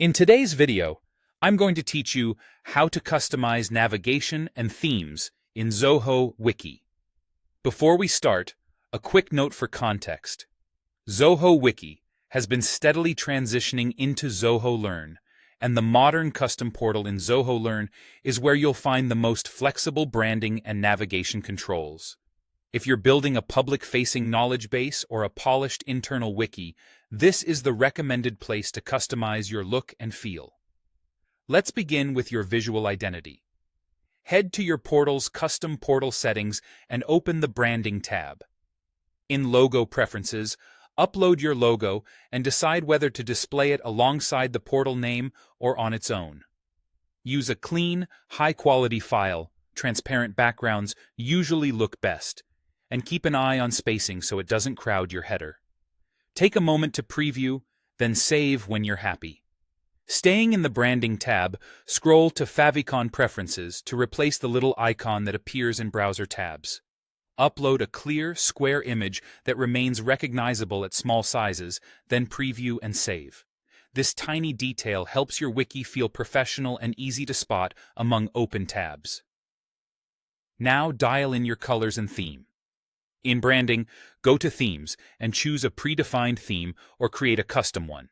In today's video, I'm going to teach you how to customize navigation and themes in Zoho Wiki. Before we start, a quick note for context. Zoho Wiki has been steadily transitioning into Zoho Learn, and the modern custom portal in Zoho Learn is where you'll find the most flexible branding and navigation controls. If you're building a public-facing knowledge base or a polished internal wiki, this is the recommended place to customize your look and feel. Let's begin with your visual identity. Head to your portal's custom portal settings and open the Branding tab. In Logo Preferences, upload your logo and decide whether to display it alongside the portal name or on its own. Use a clean, high-quality file. Transparent backgrounds usually look best, and keep an eye on spacing so it doesn't crowd your header. Take a moment to preview, then save when you're happy. Staying in the Branding tab, scroll to Favicon Preferences to replace the little icon that appears in browser tabs. Upload a clear, square image that remains recognizable at small sizes, then preview and save. This tiny detail helps your wiki feel professional and easy to spot among open tabs. Now dial in your colors and theme. In Branding, go to Themes and choose a predefined theme or create a custom one.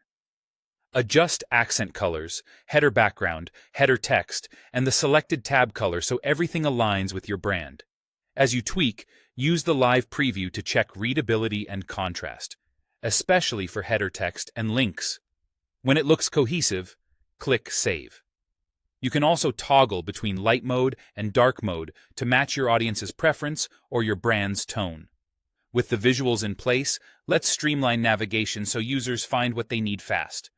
Adjust accent colors, header background, header text, and the selected tab color so everything aligns with your brand. As you tweak, use the live preview to check readability and contrast, especially for header text and links. When it looks cohesive, click Save. You can also toggle between light mode and dark mode to match your audience's preference or your brand's tone. With the visuals in place, let's streamline navigation so users find what they need fast.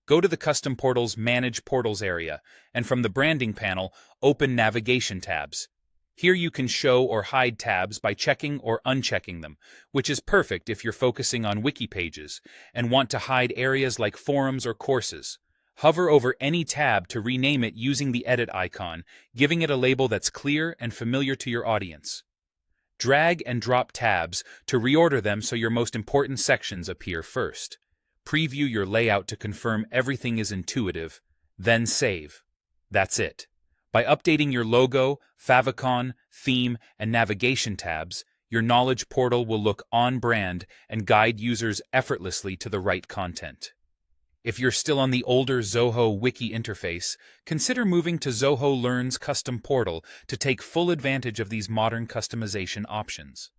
Go to the Custom Portal's Manage Portals area, and from the Branding panel, open Navigation tabs. Here you can show or hide tabs by checking or unchecking them, which is perfect if you're focusing on wiki pages and want to hide areas like forums or courses. Hover over any tab to rename it using the edit icon, giving it a label that's clear and familiar to your audience. Drag and drop tabs to reorder them so your most important sections appear first. Preview your layout to confirm everything is intuitive, then save. That's it. By updating your logo, favicon, theme, and navigation tabs, your knowledge portal will look on-brand and guide users effortlessly to the right content. If you're still on the older Zoho Wiki interface, consider moving to Zoho Learn's custom portal to take full advantage of these modern customization options.